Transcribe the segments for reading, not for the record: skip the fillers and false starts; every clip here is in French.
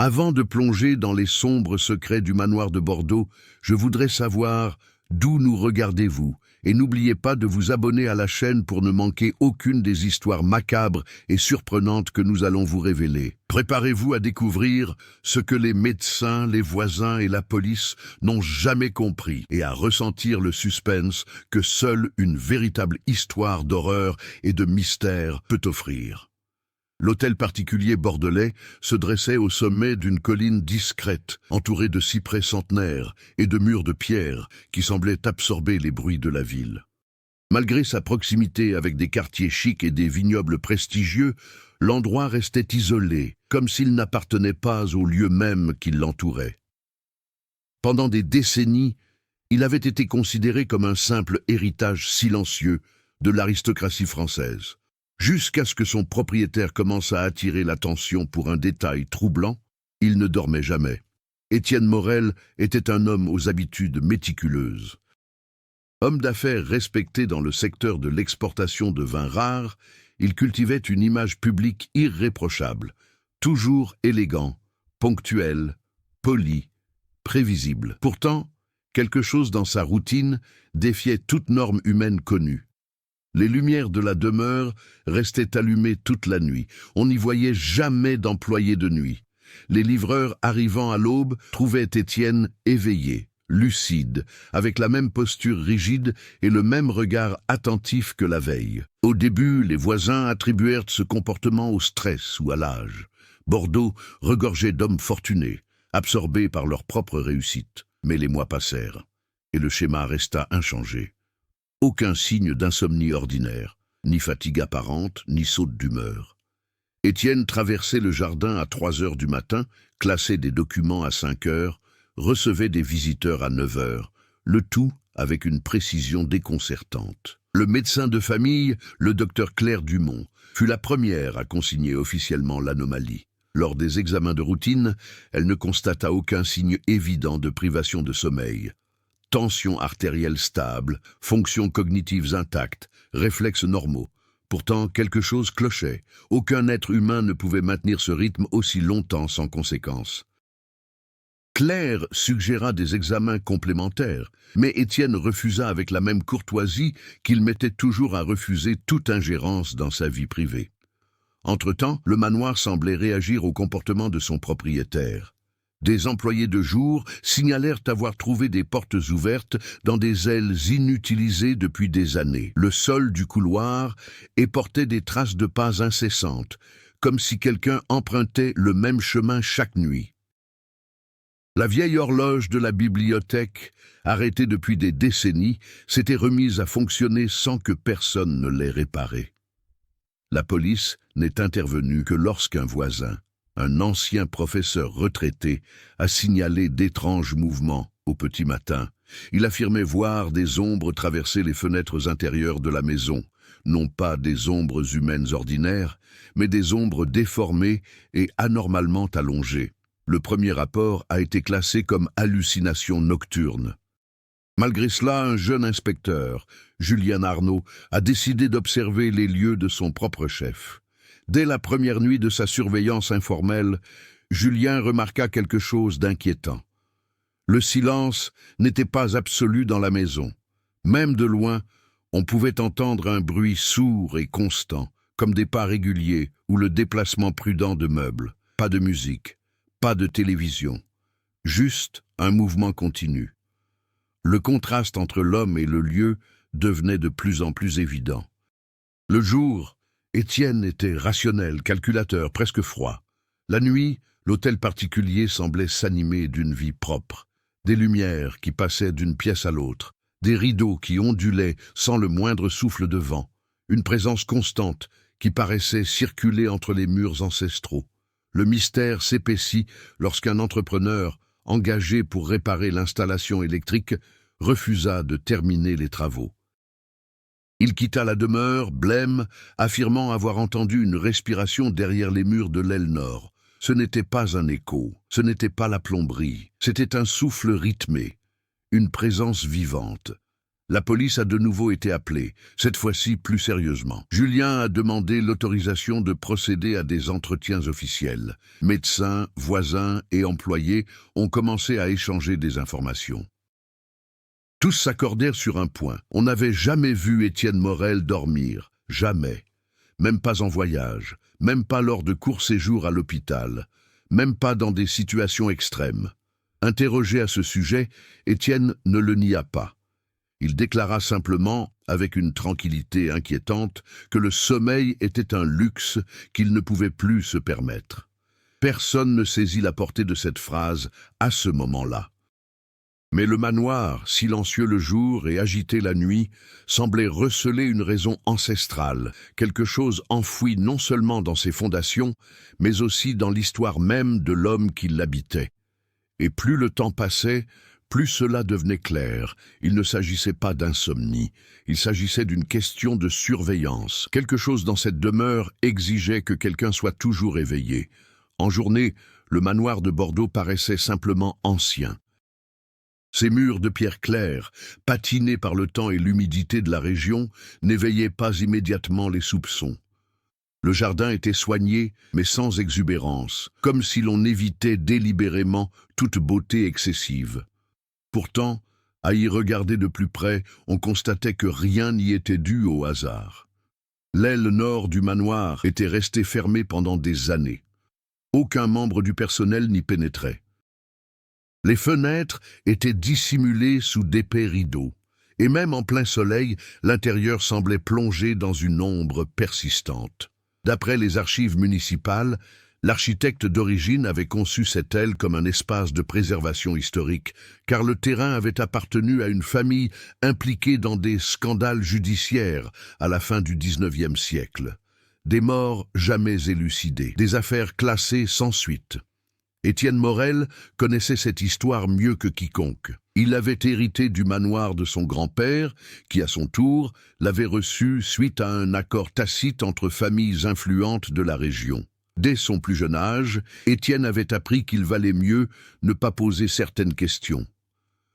Avant de plonger dans les sombres secrets du manoir de Bordeaux, je voudrais savoir d'où nous regardez-vous, et n'oubliez pas de vous abonner à la chaîne pour ne manquer aucune des histoires macabres et surprenantes que nous allons vous révéler. Préparez-vous à découvrir ce que les médecins, les voisins et la police n'ont jamais compris et à ressentir le suspense que seule une véritable histoire d'horreur et de mystère peut offrir. L'hôtel particulier bordelais se dressait au sommet d'une colline discrète, entourée de cyprès centenaires et de murs de pierre qui semblaient absorber les bruits de la ville. Malgré sa proximité avec des quartiers chics et des vignobles prestigieux, l'endroit restait isolé, comme s'il n'appartenait pas au lieu même qui l'entourait. Pendant des décennies, il avait été considéré comme un simple héritage silencieux de l'aristocratie française. Jusqu'à ce que son propriétaire commence à attirer l'attention pour un détail troublant, il ne dormait jamais. Étienne Morel était un homme aux habitudes méticuleuses. Homme d'affaires respecté dans le secteur de l'exportation de vins rares, il cultivait une image publique irréprochable, toujours élégant, ponctuel, poli, prévisible. Pourtant, quelque chose dans sa routine défiait toute norme humaine connue. Les lumières de la demeure restaient allumées toute la nuit. On n'y voyait jamais d'employés de nuit. Les livreurs arrivant à l'aube trouvaient Étienne éveillé, lucide, avec la même posture rigide et le même regard attentif que la veille. Au début, les voisins attribuèrent ce comportement au stress ou à l'âge. Bordeaux regorgeait d'hommes fortunés, absorbés par leur propre réussite. Mais les mois passèrent, et le schéma resta inchangé. Aucun signe d'insomnie ordinaire, ni fatigue apparente, ni saute d'humeur. Étienne traversait le jardin à 3 heures du matin, classait des documents à 5 heures, recevait des visiteurs à 9 heures, le tout avec une précision déconcertante. Le médecin de famille, le docteur Claire Dumont, fut la première à consigner officiellement l'anomalie. Lors des examens de routine, elle ne constata aucun signe évident de privation de sommeil. Tension artérielle stable, fonctions cognitives intactes, réflexes normaux. Pourtant, quelque chose clochait. Aucun être humain ne pouvait maintenir ce rythme aussi longtemps sans conséquence. Claire suggéra des examens complémentaires, mais Étienne refusa avec la même courtoisie qu'il mettait toujours à refuser toute ingérence dans sa vie privée. Entre-temps, le manoir semblait réagir au comportement de son propriétaire. Des employés de jour signalèrent avoir trouvé des portes ouvertes dans des ailes inutilisées depuis des années. Le sol du couloir portait des traces de pas incessantes, comme si quelqu'un empruntait le même chemin chaque nuit. La vieille horloge de la bibliothèque, arrêtée depuis des décennies, s'était remise à fonctionner sans que personne ne l'ait réparée. La police n'est intervenue que lorsqu'un voisin, un ancien professeur retraité, a signalé d'étranges mouvements au petit matin. Il affirmait voir des ombres traverser les fenêtres intérieures de la maison, non pas des ombres humaines ordinaires, mais des ombres déformées et anormalement allongées. Le premier rapport a été classé comme hallucination nocturne. Malgré cela, un jeune inspecteur, Julien Arnaud, a décidé d'observer les lieux de son propre chef. Dès la première nuit de sa surveillance informelle, Julien remarqua quelque chose d'inquiétant. Le silence n'était pas absolu dans la maison. Même de loin, on pouvait entendre un bruit sourd et constant, comme des pas réguliers ou le déplacement prudent de meubles. Pas de musique, pas de télévision, juste un mouvement continu. Le contraste entre l'homme et le lieu devenait de plus en plus évident. Le jour, Étienne était rationnel, calculateur, presque froid. La nuit, l'hôtel particulier semblait s'animer d'une vie propre. Des lumières qui passaient d'une pièce à l'autre, des rideaux qui ondulaient sans le moindre souffle de vent, une présence constante qui paraissait circuler entre les murs ancestraux. Le mystère s'épaissit lorsqu'un entrepreneur, engagé pour réparer l'installation électrique, refusa de terminer les travaux. Il quitta la demeure, blême, affirmant avoir entendu une respiration derrière les murs de l'aile nord. Ce n'était pas un écho, ce n'était pas la plomberie, c'était un souffle rythmé, une présence vivante. La police a de nouveau été appelée, cette fois-ci plus sérieusement. Julien a demandé l'autorisation de procéder à des entretiens officiels. Médecins, voisins et employés ont commencé à échanger des informations. Tous s'accordèrent sur un point. On n'avait jamais vu Étienne Morel dormir. Jamais. Même pas en voyage. Même pas lors de courts séjours à l'hôpital. Même pas dans des situations extrêmes. Interrogé à ce sujet, Étienne ne le nia pas. Il déclara simplement, avec une tranquillité inquiétante, que le sommeil était un luxe qu'il ne pouvait plus se permettre. Personne ne saisit la portée de cette phrase à ce moment-là. Mais le manoir, silencieux le jour et agité la nuit, semblait receler une raison ancestrale, quelque chose enfoui non seulement dans ses fondations, mais aussi dans l'histoire même de l'homme qui l'habitait. Et plus le temps passait, plus cela devenait clair. Il ne s'agissait pas d'insomnie, il s'agissait d'une question de surveillance. Quelque chose dans cette demeure exigeait que quelqu'un soit toujours éveillé. En journée, le manoir de Bordeaux paraissait simplement ancien. Ses murs de pierre claire, patinés par le temps et l'humidité de la région, n'éveillaient pas immédiatement les soupçons. Le jardin était soigné, mais sans exubérance, comme si l'on évitait délibérément toute beauté excessive. Pourtant, à y regarder de plus près, on constatait que rien n'y était dû au hasard. L'aile nord du manoir était restée fermée pendant des années. Aucun membre du personnel n'y pénétrait. Les fenêtres étaient dissimulées sous d'épais rideaux, et même en plein soleil, l'intérieur semblait plongé dans une ombre persistante. D'après les archives municipales, l'architecte d'origine avait conçu cette aile comme un espace de préservation historique, car le terrain avait appartenu à une famille impliquée dans des scandales judiciaires à la fin du XIXe siècle. Des morts jamais élucidées, des affaires classées sans suite. Étienne Morel connaissait cette histoire mieux que quiconque. Il avait hérité du manoir de son grand-père, qui à son tour l'avait reçu suite à un accord tacite entre familles influentes de la région. Dès son plus jeune âge, Étienne avait appris qu'il valait mieux ne pas poser certaines questions.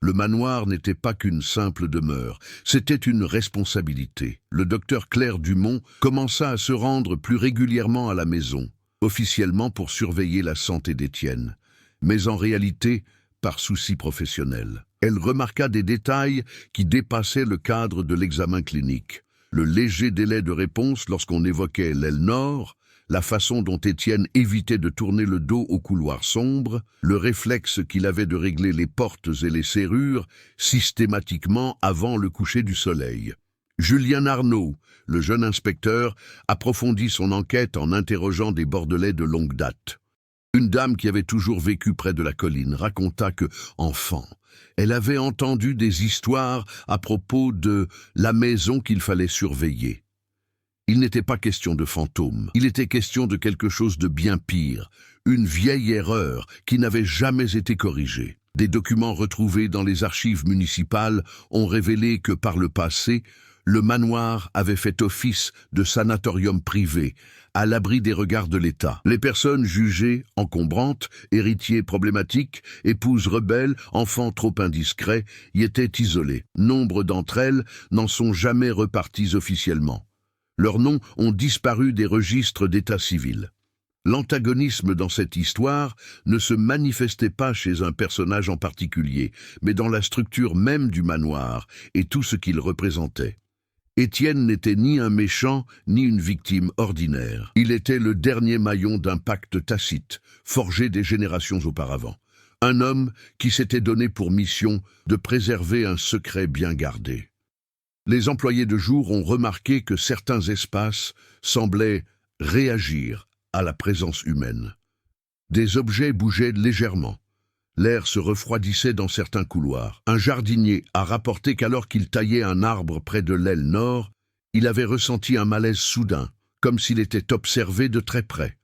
Le manoir n'était pas qu'une simple demeure, c'était une responsabilité. Le docteur Claire Dumont commença à se rendre plus régulièrement à la maison, officiellement pour surveiller la santé d'Étienne, mais en réalité par souci professionnel. Elle remarqua des détails qui dépassaient le cadre de l'examen clinique. Le léger délai de réponse lorsqu'on évoquait l'aile nord, la façon dont Étienne évitait de tourner le dos au couloir sombre, le réflexe qu'il avait de régler les portes et les serrures systématiquement avant le coucher du soleil. Julien Arnaud, le jeune inspecteur, approfondit son enquête en interrogeant des Bordelais de longue date. Une dame qui avait toujours vécu près de la colline raconta que, enfant, elle avait entendu des histoires à propos de la maison qu'il fallait surveiller. Il n'était pas question de fantômes, il était question de quelque chose de bien pire, une vieille erreur qui n'avait jamais été corrigée. Des documents retrouvés dans les archives municipales ont révélé que par le passé, le manoir avait fait office de sanatorium privé, à l'abri des regards de l'État. Les personnes jugées encombrantes, héritiers problématiques, épouses rebelles, enfants trop indiscrets, y étaient isolées. Nombre d'entre elles n'en sont jamais reparties officiellement. Leurs noms ont disparu des registres d'état civil. L'antagonisme dans cette histoire ne se manifestait pas chez un personnage en particulier, mais dans la structure même du manoir et tout ce qu'il représentait. Étienne n'était ni un méchant, ni une victime ordinaire. Il était le dernier maillon d'un pacte tacite, forgé des générations auparavant. Un homme qui s'était donné pour mission de préserver un secret bien gardé. Les employés de jour ont remarqué que certains espaces semblaient réagir à la présence humaine. Des objets bougeaient légèrement. L'air se refroidissait dans certains couloirs. Un jardinier a rapporté qu'alors qu'il taillait un arbre près de l'aile nord, il avait ressenti un malaise soudain, comme s'il était observé de très près.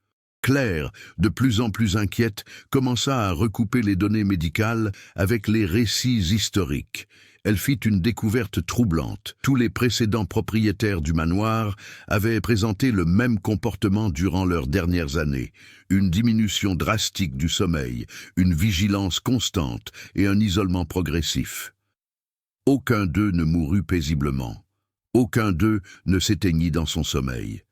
Claire, de plus en plus inquiète, commença à recouper les données médicales avec les récits historiques. Elle fit une découverte troublante. Tous les précédents propriétaires du manoir avaient présenté le même comportement durant leurs dernières années. Une diminution drastique du sommeil, une vigilance constante et un isolement progressif. Aucun d'eux ne mourut paisiblement. Aucun d'eux ne s'éteignit dans son sommeil.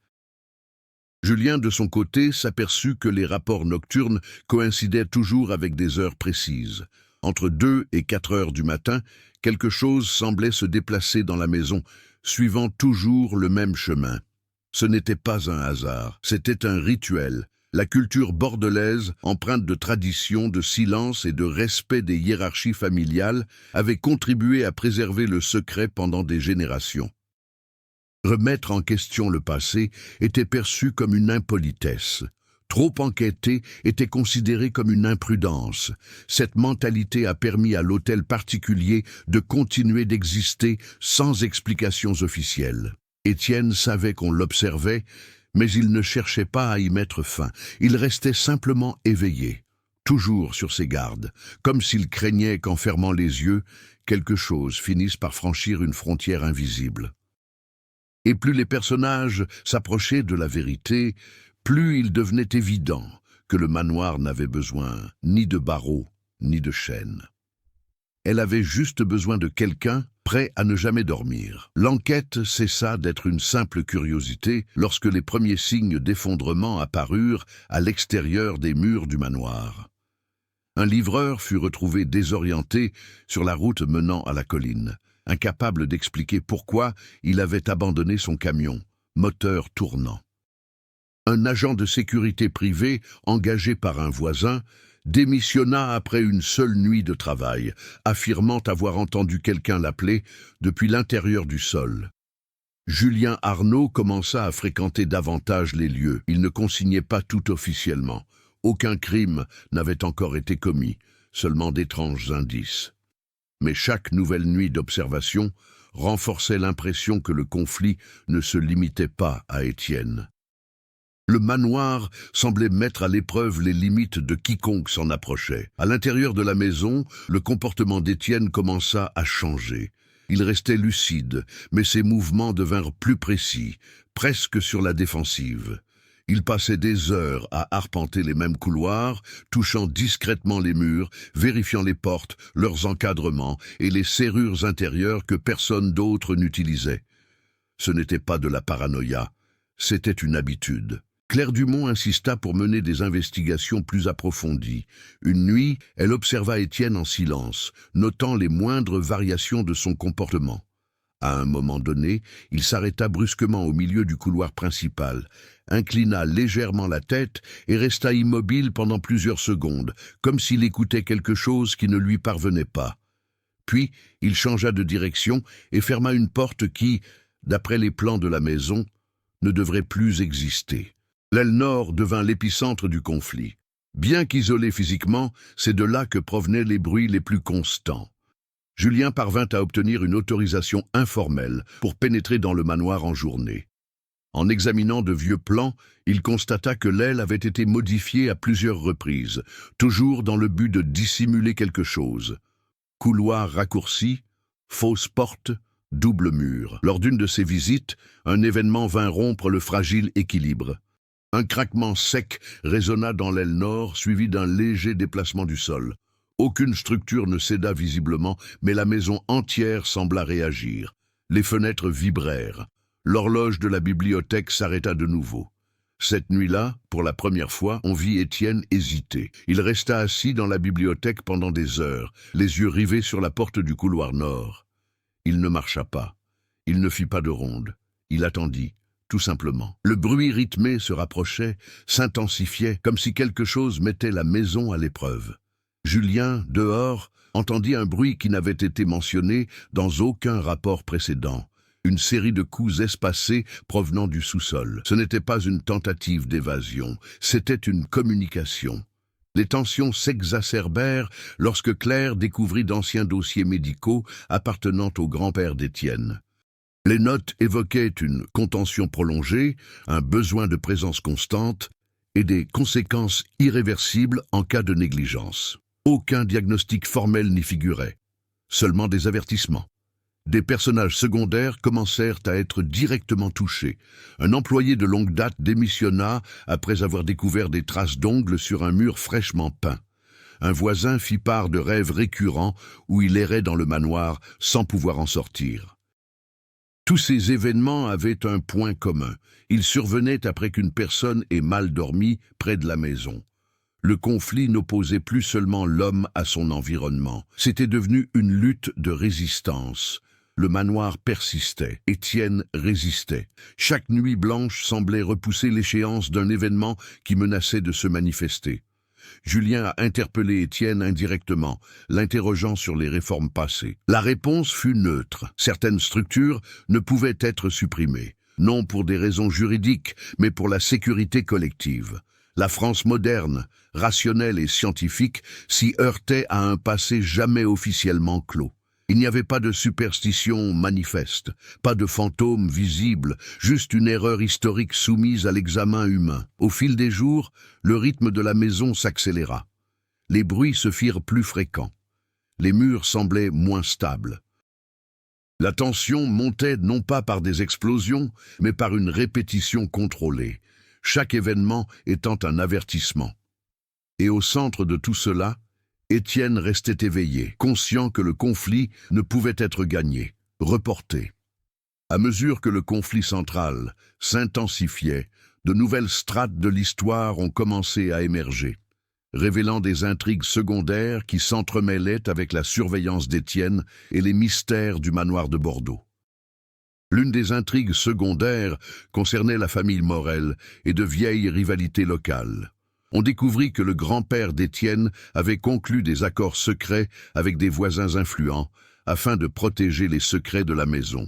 Julien, de son côté, s'aperçut que les rapports nocturnes coïncidaient toujours avec des heures précises. Entre 2 et 4 heures du matin, quelque chose semblait se déplacer dans la maison, suivant toujours le même chemin. Ce n'était pas un hasard, c'était un rituel. La culture bordelaise, empreinte de tradition, de silence et de respect des hiérarchies familiales, avait contribué à préserver le secret pendant des générations. Remettre en question le passé était perçu comme une impolitesse. Trop enquêter était considéré comme une imprudence. Cette mentalité a permis à l'hôtel particulier de continuer d'exister sans explications officielles. Étienne savait qu'on l'observait, mais il ne cherchait pas à y mettre fin. Il restait simplement éveillé, toujours sur ses gardes, comme s'il craignait qu'en fermant les yeux, quelque chose finisse par franchir une frontière invisible. Et plus les personnages s'approchaient de la vérité, plus il devenait évident que le manoir n'avait besoin ni de barreaux, ni de chaînes. Elle avait juste besoin de quelqu'un prêt à ne jamais dormir. L'enquête cessa d'être une simple curiosité lorsque les premiers signes d'effondrement apparurent à l'extérieur des murs du manoir. Un livreur fut retrouvé désorienté sur la route menant à la colline, incapable d'expliquer pourquoi il avait abandonné son camion, moteur tournant. Un agent de sécurité privée, engagé par un voisin, démissionna après une seule nuit de travail, affirmant avoir entendu quelqu'un l'appeler depuis l'intérieur du sol. Julien Arnaud commença à fréquenter davantage les lieux. Il ne consignait pas tout officiellement. Aucun crime n'avait encore été commis, seulement d'étranges indices. Mais chaque nouvelle nuit d'observation renforçait l'impression que le conflit ne se limitait pas à Étienne. Le manoir semblait mettre à l'épreuve les limites de quiconque s'en approchait. À l'intérieur de la maison, le comportement d'Étienne commença à changer. Il restait lucide, mais ses mouvements devinrent plus précis, presque sur la défensive. Il passait des heures à arpenter les mêmes couloirs, touchant discrètement les murs, vérifiant les portes, leurs encadrements et les serrures intérieures que personne d'autre n'utilisait. Ce n'était pas de la paranoïa, c'était une habitude. Claire Dumont insista pour mener des investigations plus approfondies. Une nuit, elle observa Étienne en silence, notant les moindres variations de son comportement. À un moment donné, il s'arrêta brusquement au milieu du couloir principal, inclina légèrement la tête et resta immobile pendant plusieurs secondes, comme s'il écoutait quelque chose qui ne lui parvenait pas. Puis, il changea de direction et ferma une porte qui, d'après les plans de la maison, ne devrait plus exister. L'aile nord devint l'épicentre du conflit. Bien qu'isolé physiquement, c'est de là que provenaient les bruits les plus constants. Julien parvint à obtenir une autorisation informelle pour pénétrer dans le manoir en journée. En examinant de vieux plans, il constata que l'aile avait été modifiée à plusieurs reprises, toujours dans le but de dissimuler quelque chose. Couloir raccourci, fausse porte, double mur. Lors d'une de ses visites, un événement vint rompre le fragile équilibre. Un craquement sec résonna dans l'aile nord, suivi d'un léger déplacement du sol. Aucune structure ne céda visiblement, mais la maison entière sembla réagir. Les fenêtres vibrèrent. L'horloge de la bibliothèque s'arrêta de nouveau. Cette nuit-là, pour la première fois, on vit Étienne hésiter. Il resta assis dans la bibliothèque pendant des heures, les yeux rivés sur la porte du couloir nord. Il ne marcha pas. Il ne fit pas de ronde. Il attendit. Tout simplement. Le bruit rythmé se rapprochait, s'intensifiait, comme si quelque chose mettait la maison à l'épreuve. Julien, dehors, entendit un bruit qui n'avait été mentionné dans aucun rapport précédent. Une série de coups espacés provenant du sous-sol. Ce n'était pas une tentative d'évasion, c'était une communication. Les tensions s'exacerbèrent lorsque Claire découvrit d'anciens dossiers médicaux appartenant au grand-père d'Étienne. Les notes évoquaient une contention prolongée, un besoin de présence constante et des conséquences irréversibles en cas de négligence. Aucun diagnostic formel n'y figurait, seulement des avertissements. Des personnages secondaires commencèrent à être directement touchés. Un employé de longue date démissionna après avoir découvert des traces d'ongles sur un mur fraîchement peint. un voisin fit part de rêves récurrents où il errait dans le manoir sans pouvoir en sortir. Tous ces événements avaient un point commun. Ils survenaient après qu'une personne ait mal dormi près de la maison. Le conflit n'opposait plus seulement l'homme à son environnement. C'était devenu une lutte de résistance. Le manoir persistait. Étienne résistait. Chaque nuit blanche semblait repousser l'échéance d'un événement qui menaçait de se manifester. Julien a interpellé Étienne indirectement, l'interrogeant sur les réformes passées. La réponse fut neutre. Certaines structures ne pouvaient être supprimées, non pour des raisons juridiques, mais pour la sécurité collective. La France moderne, rationnelle et scientifique, s'y heurtait à un passé jamais officiellement clos. Il n'y avait pas de superstition manifeste, pas de fantôme visible, juste une erreur historique soumise à l'examen humain. Au fil des jours, le rythme de la maison s'accéléra. Les bruits se firent plus fréquents. Les murs semblaient moins stables. La tension montait non pas par des explosions, mais par une répétition contrôlée, chaque événement étant un avertissement. Et au centre de tout cela, Étienne restait éveillé, conscient que le conflit ne pouvait être gagné, reporté. À mesure que le conflit central s'intensifiait, de nouvelles strates de l'histoire ont commencé à émerger, révélant des intrigues secondaires qui s'entremêlaient avec la surveillance d'Étienne et les mystères du manoir de Bordeaux. L'une des intrigues secondaires concernait la famille Morel et de vieilles rivalités locales. On découvrit que le grand-père d'Étienne avait conclu des accords secrets avec des voisins influents afin de protéger les secrets de la maison.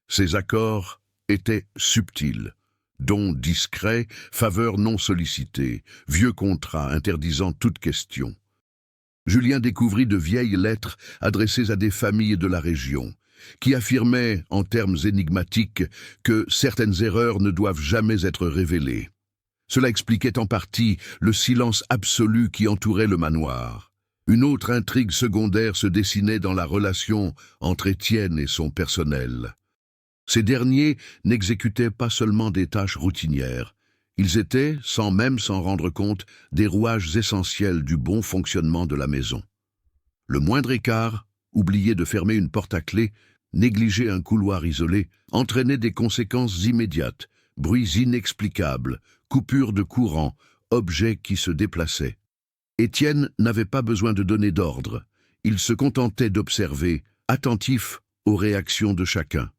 Ces accords étaient subtils, dons discrets, faveurs non sollicitées, vieux contrats interdisant toute question. Julien découvrit de vieilles lettres adressées à des familles de la région, qui affirmaient, en termes énigmatiques, que certaines erreurs ne doivent jamais être révélées. Cela expliquait en partie le silence absolu qui entourait le manoir. Une autre intrigue secondaire se dessinait dans la relation entre Étienne et son personnel. Ces derniers n'exécutaient pas seulement des tâches routinières. Ils étaient, sans même s'en rendre compte, des rouages essentiels du bon fonctionnement de la maison. Le moindre écart, oublier de fermer une porte à clé, négliger un couloir isolé, entraînait des conséquences immédiates, bruits inexplicables, coupures de courant, objets qui se déplaçaient. Étienne n'avait pas besoin de donner d'ordre. Il se contentait d'observer, attentif aux réactions de chacun.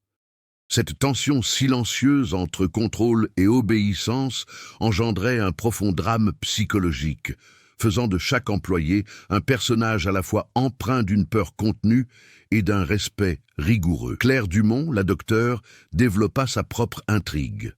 Cette tension silencieuse entre contrôle et obéissance engendrait un profond drame psychologique, faisant de chaque employé un personnage à la fois empreint d'une peur contenue et d'un respect rigoureux. Claire Dumont, la docteure, développa sa propre intrigue.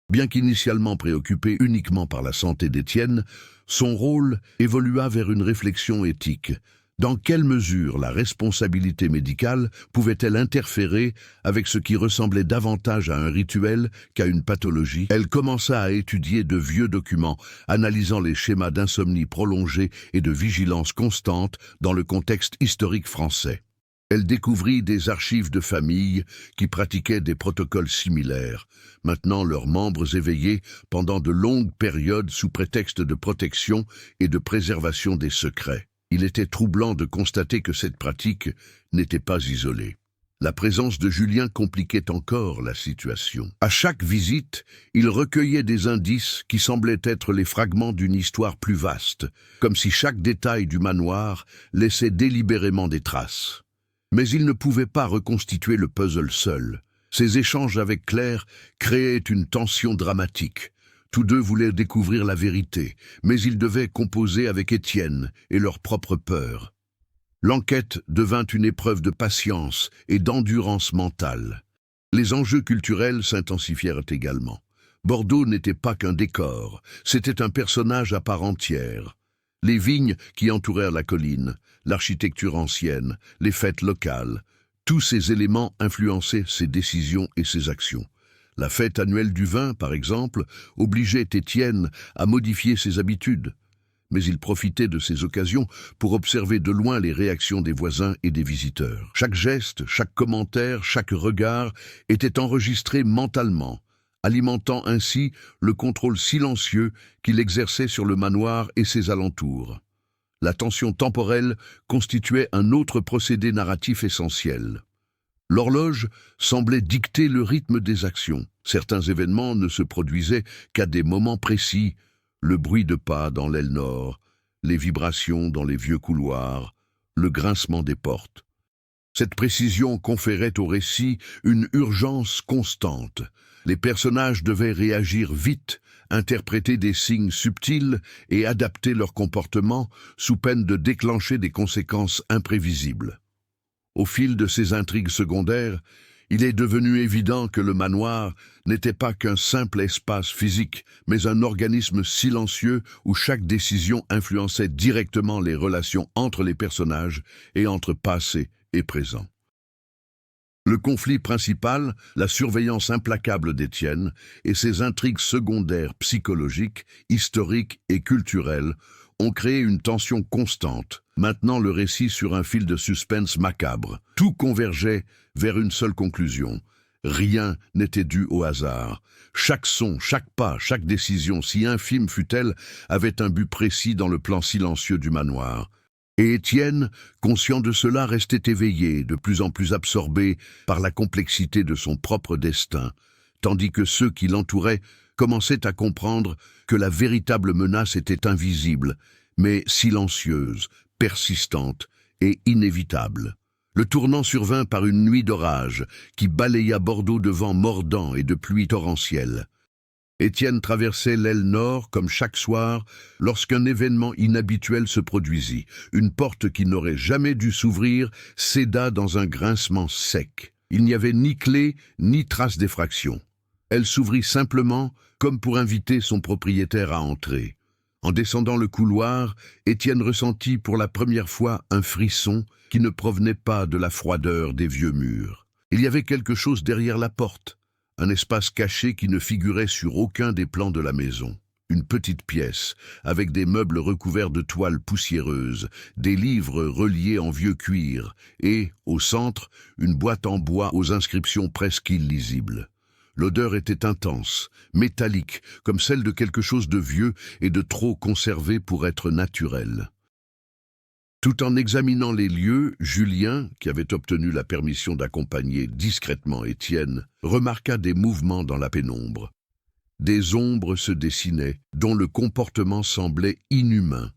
Bien qu'initialement préoccupé uniquement par la santé d'Étienne, son rôle évolua vers une réflexion éthique. Dans quelle mesure la responsabilité médicale pouvait-elle interférer avec ce qui ressemblait davantage à un rituel qu'à une pathologie? Elle commença à étudier de vieux documents, analysant les schémas d'insomnie prolongée et de vigilance constante dans le contexte historique français. Elle découvrit des archives de familles qui pratiquaient des protocoles similaires, maintenant leurs membres éveillés pendant de longues périodes sous prétexte de protection et de préservation des secrets. Il était troublant de constater que cette pratique n'était pas isolée. La présence de Julien compliquait encore la situation. À chaque visite, il recueillait des indices qui semblaient être les fragments d'une histoire plus vaste, comme si chaque détail du manoir laissait délibérément des traces. Mais il ne pouvait pas reconstituer le puzzle seul. Ses échanges avec Claire créaient une tension dramatique. Tous deux voulaient découvrir la vérité, mais ils devaient composer avec Étienne et leur propre peur. L'enquête devint une épreuve de patience et d'endurance mentale. Les enjeux culturels s'intensifièrent également. Bordeaux n'était pas qu'un décor, c'était un personnage à part entière. Les vignes qui entourèrent la colline, l'architecture ancienne, les fêtes locales, tous ces éléments influençaient ses décisions et ses actions. La fête annuelle du vin, par exemple, obligeait Étienne à modifier ses habitudes. Mais il profitait de ces occasions pour observer de loin les réactions des voisins et des visiteurs. Chaque geste, chaque commentaire, chaque regard était enregistré mentalement, alimentant ainsi le contrôle silencieux qu'il exerçait sur le manoir et ses alentours. La tension temporelle constituait un autre procédé narratif essentiel. L'horloge semblait dicter le rythme des actions. Certains événements ne se produisaient qu'à des moments précis, le bruit de pas dans l'aile nord, les vibrations dans les vieux couloirs, le grincement des portes. Cette précision conférait au récit une urgence constante. Les personnages devaient réagir vite, interpréter des signes subtils et adapter leur comportement sous peine de déclencher des conséquences imprévisibles. Au fil de ces intrigues secondaires, il est devenu évident que le manoir n'était pas qu'un simple espace physique, mais un organisme silencieux où chaque décision influençait directement les relations entre les personnages et entre passé et présent. Le conflit principal, la surveillance implacable d'Étienne et ses intrigues secondaires psychologiques, historiques et culturelles ont créé une tension constante, maintenant le récit sur un fil de suspense macabre. Tout convergeait vers une seule conclusion. Rien n'était dû au hasard. Chaque son, chaque pas, chaque décision, si infime fût-elle, avait un but précis dans le plan silencieux du manoir. Et Étienne, conscient de cela, restait éveillé, de plus en plus absorbé par la complexité de son propre destin, tandis que ceux qui l'entouraient commençaient à comprendre que la véritable menace était invisible, mais silencieuse, persistante et inévitable. Le tournant survint par une nuit d'orage qui balaya Bordeaux de vents mordants et de pluies torrentielles. Étienne traversait l'aile nord comme chaque soir lorsqu'un événement inhabituel se produisit. Une porte qui n'aurait jamais dû s'ouvrir céda dans un grincement sec. Il n'y avait ni clé ni trace d'effraction. Elle s'ouvrit simplement comme pour inviter son propriétaire à entrer. En descendant le couloir, Étienne ressentit pour la première fois un frisson qui ne provenait pas de la froideur des vieux murs. Il y avait quelque chose derrière la porte. Un espace caché qui ne figurait sur aucun des plans de la maison. Une petite pièce, avec des meubles recouverts de toiles poussiéreuses, des livres reliés en vieux cuir, et, au centre, une boîte en bois aux inscriptions presque illisibles. L'odeur était intense, métallique, comme celle de quelque chose de vieux et de trop conservé pour être naturel. Tout en examinant les lieux, Julien, qui avait obtenu la permission d'accompagner discrètement Étienne, remarqua des mouvements dans la pénombre. Des ombres se dessinaient, dont le comportement semblait inhumain.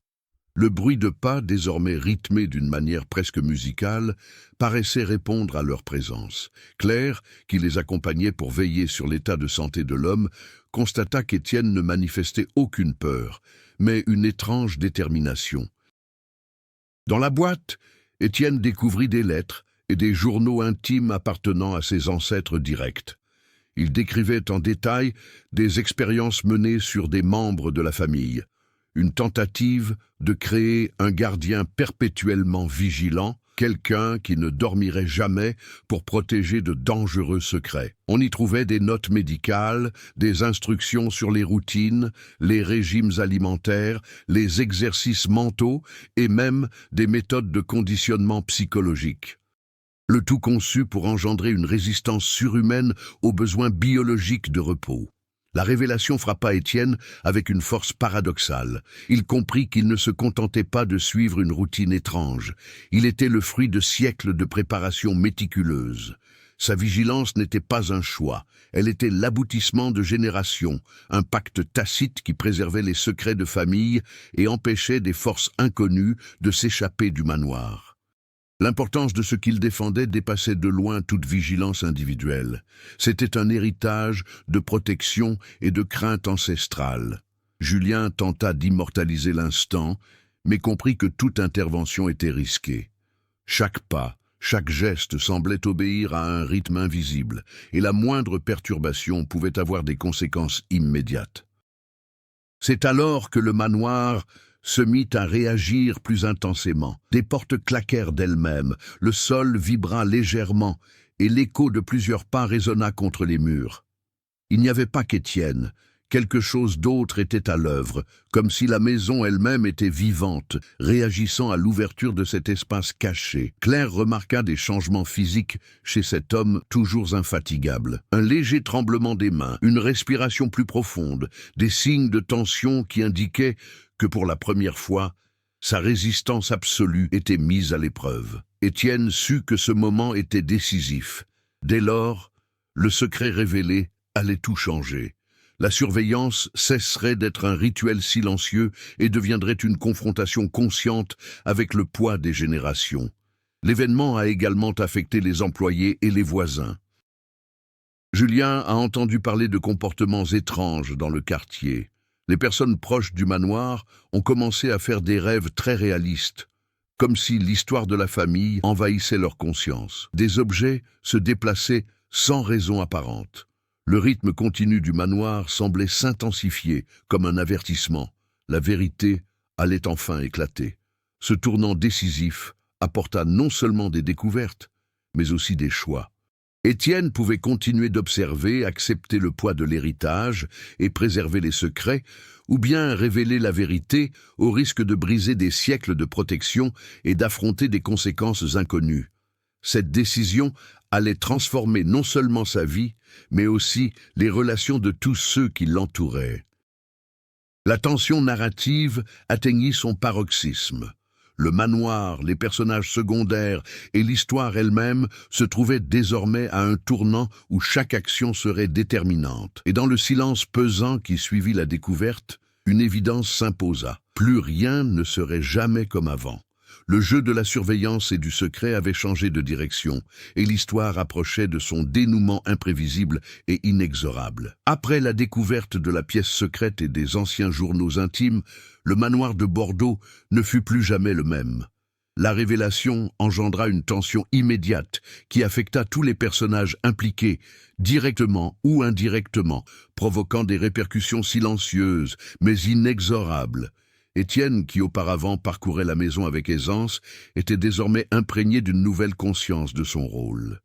Le bruit de pas, désormais rythmé d'une manière presque musicale, paraissait répondre à leur présence. Claire, qui les accompagnait pour veiller sur l'état de santé de l'homme, constata qu'Étienne ne manifestait aucune peur, mais une étrange détermination. Dans la boîte, Étienne découvrit des lettres et des journaux intimes appartenant à ses ancêtres directs. Il décrivait en détail des expériences menées sur des membres de la famille, une tentative de créer un gardien perpétuellement vigilant, quelqu'un qui ne dormirait jamais pour protéger de dangereux secrets. On y trouvait des notes médicales, des instructions sur les routines, les régimes alimentaires, les exercices mentaux et même des méthodes de conditionnement psychologique. Le tout conçu pour engendrer une résistance surhumaine aux besoins biologiques de repos. La révélation frappa Étienne avec une force paradoxale. Il comprit qu'il ne se contentait pas de suivre une routine étrange. Il était le fruit de siècles de préparation méticuleuse. Sa vigilance n'était pas un choix, elle était l'aboutissement de générations, un pacte tacite qui préservait les secrets de famille et empêchait des forces inconnues de s'échapper du manoir. L'importance de ce qu'il défendait dépassait de loin toute vigilance individuelle. C'était un héritage de protection et de crainte ancestrale. Julien tenta d'immortaliser l'instant, mais comprit que toute intervention était risquée. Chaque pas, chaque geste semblait obéir à un rythme invisible, et la moindre perturbation pouvait avoir des conséquences immédiates. C'est alors que le manoir se mit à réagir plus intensément. Des portes claquèrent d'elles-mêmes, le sol vibra légèrement, et l'écho de plusieurs pas résonna contre les murs. Il n'y avait pas qu'Étienne. Quelque chose d'autre était à l'œuvre, comme si la maison elle-même était vivante, réagissant à l'ouverture de cet espace caché. Claire remarqua des changements physiques chez cet homme toujours infatigable. Un léger tremblement des mains, une respiration plus profonde, des signes de tension qui indiquaient que pour la première fois, Sa résistance absolue était mise à l'épreuve. Étienne sut que ce moment était décisif. Dès lors, le secret révélé allait tout changer. La surveillance cesserait d'être un rituel silencieux et deviendrait une confrontation consciente avec le poids des générations. L'événement a également affecté les employés et les voisins. Julien a entendu parler de comportements étranges dans le quartier. Les personnes proches du manoir ont commencé à faire des rêves très réalistes, comme si l'histoire de la famille envahissait leur conscience. Des objets se déplaçaient sans raison apparente. Le rythme continu du manoir semblait s'intensifier comme un avertissement. La vérité allait enfin éclater. Ce tournant décisif apporta non seulement des découvertes, mais aussi des choix. Étienne pouvait continuer d'observer, accepter le poids de l'héritage et préserver les secrets, ou bien révéler la vérité au risque de briser des siècles de protection et d'affronter des conséquences inconnues. Cette décision allait transformer non seulement sa vie, mais aussi les relations de tous ceux qui l'entouraient. La tension narrative atteignit son paroxysme. Le manoir, les personnages secondaires et l'histoire elle-même se trouvaient désormais à un tournant où chaque action serait déterminante. Et dans le silence pesant qui suivit la découverte, une évidence s'imposa. Plus rien ne serait jamais comme avant. Le jeu de la surveillance et du secret avait changé de direction, et l'histoire approchait de son dénouement imprévisible et inexorable. Après la découverte de la pièce secrète et des anciens journaux intimes, le manoir de Bordeaux ne fut plus jamais le même. La révélation engendra une tension immédiate qui affecta tous les personnages impliqués, directement ou indirectement, provoquant des répercussions silencieuses, mais inexorables. Étienne, qui auparavant parcourait la maison avec aisance, était désormais imprégné d'une nouvelle conscience de son rôle.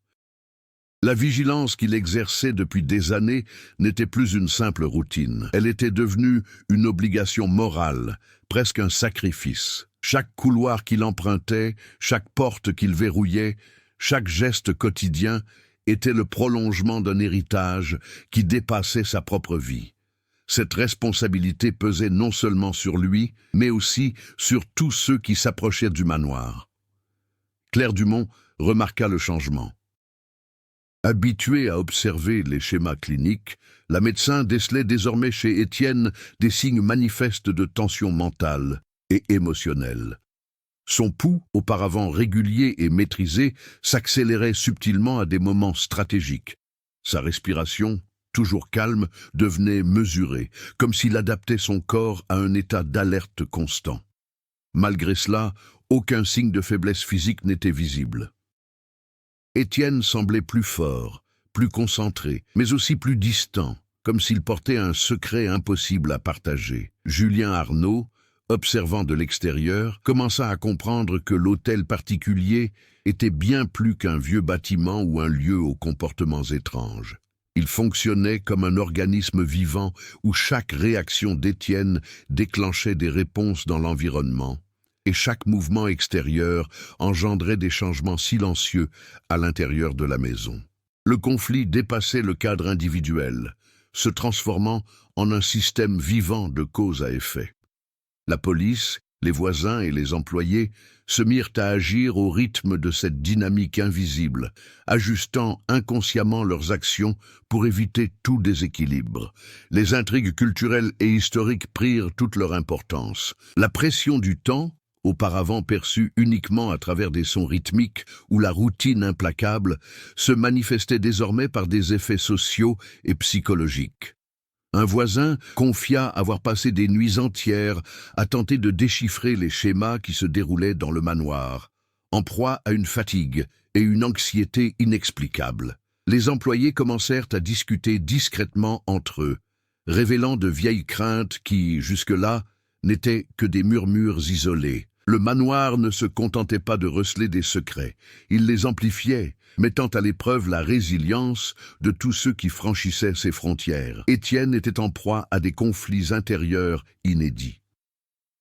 La vigilance qu'il exerçait depuis des années n'était plus une simple routine. Elle était devenue une obligation morale, presque un sacrifice. Chaque couloir qu'il empruntait, chaque porte qu'il verrouillait, chaque geste quotidien était le prolongement d'un héritage qui dépassait sa propre vie. Cette responsabilité pesait non seulement sur lui, mais aussi sur tous ceux qui s'approchaient du manoir. Claire Dumont remarqua le changement. Habituée à observer les schémas cliniques, la médecin décelait désormais chez Étienne des signes manifestes de tension mentale et émotionnelle. Son pouls, auparavant régulier et maîtrisé, s'accélérait subtilement à des moments stratégiques. Sa respiration, toujours calme, devenait mesurée, comme s'il adaptait son corps à un état d'alerte constant. Malgré cela, aucun signe de faiblesse physique n'était visible. Étienne semblait plus fort, plus concentré, mais aussi plus distant, comme s'il portait un secret impossible à partager. Julien Arnaud, observant de l'extérieur, commença à comprendre que l'hôtel particulier était bien plus qu'un vieux bâtiment ou un lieu aux comportements étranges. Il fonctionnait comme un organisme vivant où chaque réaction d'Étienne déclenchait des réponses dans l'environnement, et chaque mouvement extérieur engendrait des changements silencieux à l'intérieur de la maison. Le conflit dépassait le cadre individuel, se transformant en un système vivant de cause à effet. La police, les voisins et les employés se mirent à agir au rythme de cette dynamique invisible, ajustant inconsciemment leurs actions pour éviter tout déséquilibre. Les intrigues culturelles et historiques prirent toute leur importance. La pression du temps, auparavant perçue uniquement à travers des sons rythmiques ou la routine implacable, se manifestait désormais par des effets sociaux et psychologiques. Un voisin confia avoir passé des nuits entières à tenter de déchiffrer les schémas qui se déroulaient dans le manoir, en proie à une fatigue et une anxiété inexplicables. Les employés commencèrent à discuter discrètement entre eux, révélant de vieilles craintes qui, jusque-là, n'étaient que des murmures isolés. Le manoir ne se contentait pas de receler des secrets, il les amplifiait, mettant à l'épreuve la résilience de tous ceux qui franchissaient ses frontières. Étienne était en proie à des conflits intérieurs inédits.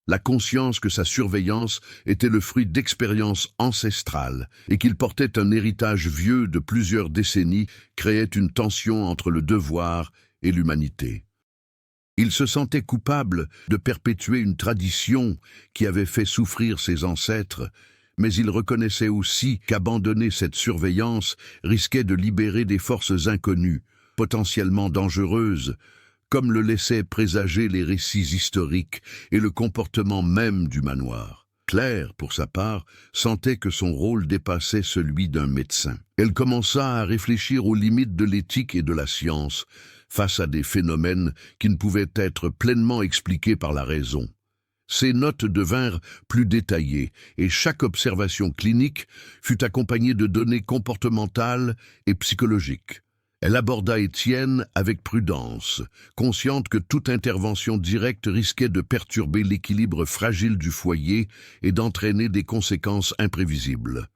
La conscience que sa surveillance était le fruit d'expériences ancestrales et qu'il portait un héritage vieux de plusieurs décennies créait une tension entre le devoir et l'humanité. Il se sentait coupable de perpétuer une tradition qui avait fait souffrir ses ancêtres, mais il reconnaissait aussi qu'abandonner cette surveillance risquait de libérer des forces inconnues, potentiellement dangereuses, comme le laissaient présager les récits historiques et le comportement même du manoir. Claire, pour sa part, sentait que son rôle dépassait celui d'un médecin. Elle commença à réfléchir aux limites de l'éthique et de la science, face à des phénomènes qui ne pouvaient être pleinement expliqués par la raison. Ses notes devinrent plus détaillées et chaque observation clinique fut accompagnée de données comportementales et psychologiques. Elle aborda Étienne avec prudence, consciente que toute intervention directe risquait de perturber l'équilibre fragile du foyer et d'entraîner des conséquences imprévisibles.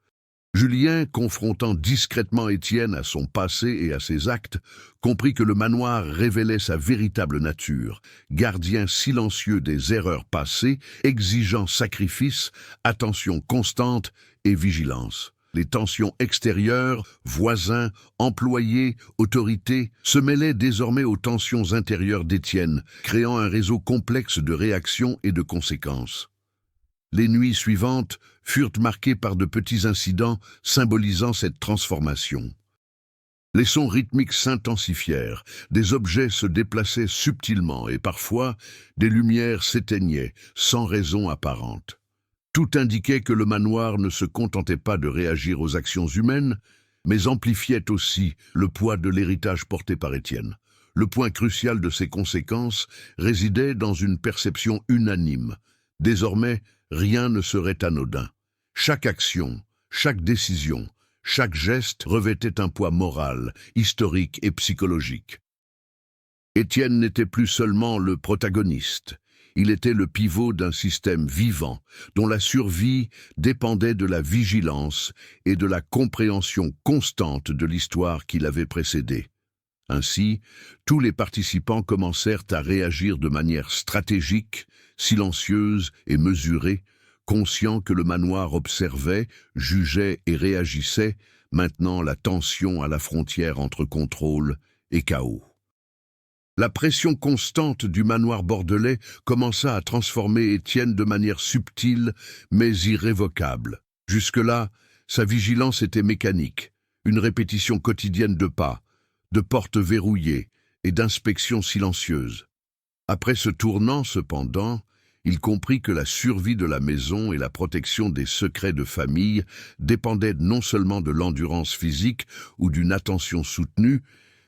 Julien, confrontant discrètement Étienne à son passé et à ses actes, comprit que le manoir révélait sa véritable nature, gardien silencieux des erreurs passées, exigeant sacrifice, attention constante et vigilance. Les tensions extérieures, voisins, employés, autorités, se mêlaient désormais aux tensions intérieures d'Étienne, créant un réseau complexe de réactions et de conséquences. Les nuits suivantes furent marquées par de petits incidents symbolisant cette transformation. Les sons rythmiques s'intensifièrent, des objets se déplaçaient subtilement et parfois des lumières s'éteignaient sans raison apparente. Tout indiquait que le manoir ne se contentait pas de réagir aux actions humaines, mais amplifiait aussi le poids de l'héritage porté par Étienne. Le point crucial de ces conséquences résidait dans une perception unanime. Désormais, rien ne serait anodin. Chaque action, chaque décision, chaque geste revêtait un poids moral, historique et psychologique. Étienne n'était plus seulement le protagoniste. Il était le pivot d'un système vivant, dont la survie dépendait de la vigilance et de la compréhension constante de l'histoire qui l'avait précédé. Ainsi, tous les participants commencèrent à réagir de manière stratégique, silencieuse et mesurée, conscients que le manoir observait, jugeait et réagissait, maintenant la tension à la frontière entre contrôle et chaos. La pression constante du manoir bordelais commença à transformer Étienne de manière subtile mais irrévocable. Jusque-là, sa vigilance était mécanique, une répétition quotidienne de pas, de portes verrouillées et d'inspections silencieuses. Après ce tournant, cependant, il comprit que la survie de la maison et la protection des secrets de famille dépendaient non seulement de l'endurance physique ou d'une attention soutenue,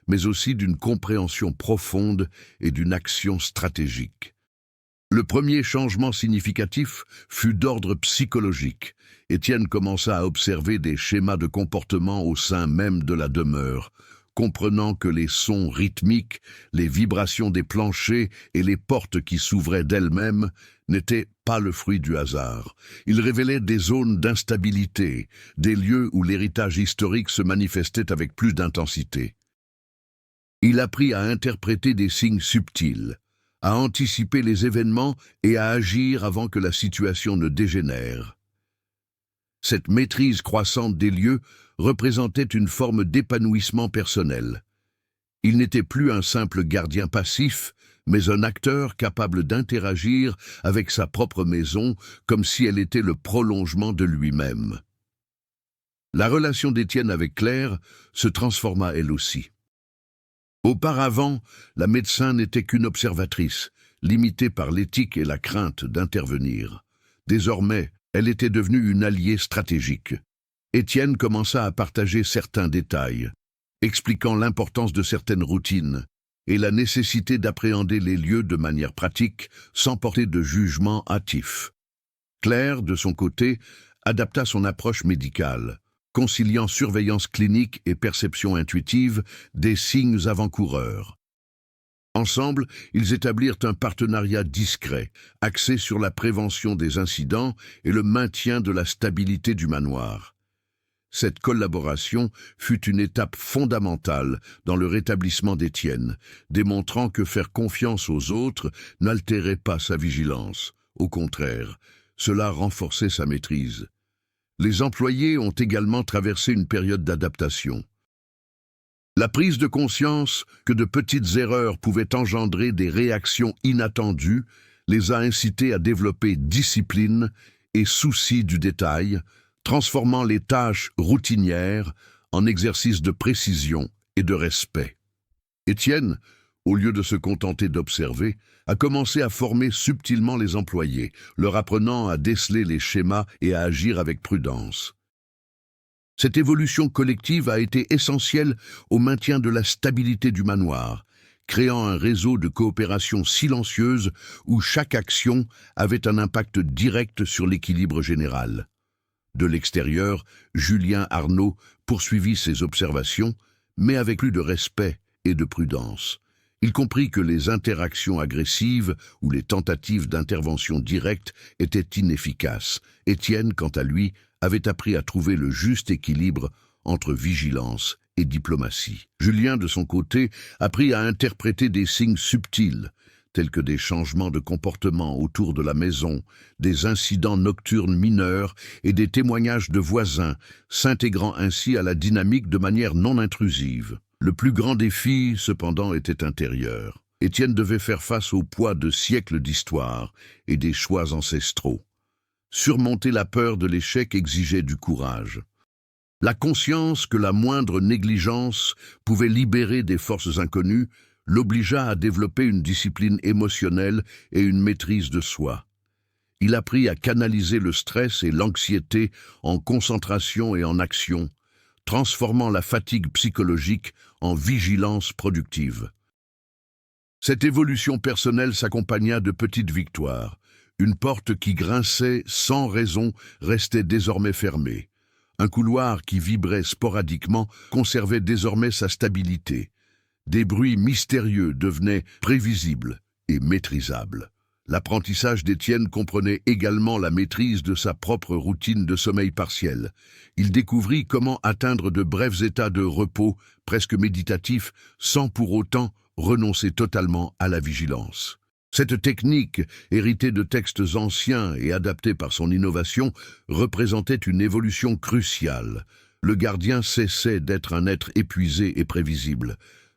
mais aussi d'une compréhension profonde et d'une action stratégique. Le premier changement significatif fut d'ordre psychologique. Étienne commença à observer des schémas de comportement au sein même de la demeure, comprenant que les sons rythmiques, les vibrations des planchers et les portes qui s'ouvraient d'elles-mêmes n'étaient pas le fruit du hasard. Ils révélaient des zones d'instabilité, des lieux où l'héritage historique se manifestait avec plus d'intensité. Il apprit à interpréter des signes subtils, à anticiper les événements et à agir avant que la situation ne dégénère. Cette maîtrise croissante des lieux représentait une forme d'épanouissement personnel. Il n'était plus un simple gardien passif, mais un acteur capable d'interagir avec sa propre maison comme si elle était le prolongement de lui-même. La relation d'Étienne avec Claire se transforma elle aussi. Auparavant, la médecin n'était qu'une observatrice, limitée par l'éthique et la crainte d'intervenir. Désormais, elle était devenue une alliée stratégique. Étienne commença à partager certains détails, expliquant l'importance de certaines routines et la nécessité d'appréhender les lieux de manière pratique sans porter de jugement hâtif. Claire, de son côté, adapta son approche médicale, conciliant surveillance clinique et perception intuitive des signes avant-coureurs. Ensemble, ils établirent un partenariat discret, axé sur la prévention des incidents et le maintien de la stabilité du manoir. Cette collaboration fut une étape fondamentale dans le rétablissement d'Étienne, démontrant que faire confiance aux autres n'altérait pas sa vigilance. Au contraire, cela renforçait sa maîtrise. Les employés ont également traversé une période d'adaptation. La prise de conscience que de petites erreurs pouvaient engendrer des réactions inattendues les a incités à développer discipline et souci du détail, transformant les tâches routinières en exercices de précision et de respect. Étienne, au lieu de se contenter d'observer, a commencé à former subtilement les employés, leur apprenant à déceler les schémas et à agir avec prudence. Cette évolution collective a été essentielle au maintien de la stabilité du manoir, créant un réseau de coopération silencieuse où chaque action avait un impact direct sur l'équilibre général. De l'extérieur, Julien Arnaud poursuivit ses observations, mais avec plus de respect et de prudence. Il comprit que les interactions agressives ou les tentatives d'intervention directe étaient inefficaces. Étienne, quant à lui, avait appris à trouver le juste équilibre entre vigilance et diplomatie. Julien, de son côté, apprit à interpréter des signes subtils, tels que des changements de comportement autour de la maison, des incidents nocturnes mineurs et des témoignages de voisins, s'intégrant ainsi à la dynamique de manière non intrusive. Le plus grand défi, cependant, était intérieur. Étienne devait faire face au poids de siècles d'histoire et des choix ancestraux. Surmonter la peur de l'échec exigeait du courage. La conscience que la moindre négligence pouvait libérer des forces inconnues l'obligea à développer une discipline émotionnelle et une maîtrise de soi. Il apprit à canaliser le stress et l'anxiété en concentration et en action, transformant la fatigue psychologique en vigilance productive. Cette évolution personnelle s'accompagna de petites victoires. Une porte qui grinçait sans raison restait désormais fermée. Un couloir qui vibrait sporadiquement conservait désormais sa stabilité. Des bruits mystérieux devenaient prévisibles et maîtrisables. L'apprentissage d'Étienne comprenait également la maîtrise de sa propre routine de sommeil partiel. Il découvrit comment atteindre de brefs états de repos, presque méditatifs, sans pour autant renoncer totalement à la vigilance. Cette technique, héritée de textes anciens et adaptée par son innovation, représentait une évolution cruciale. Le gardien cessait d'être un être épuisé et prévisible,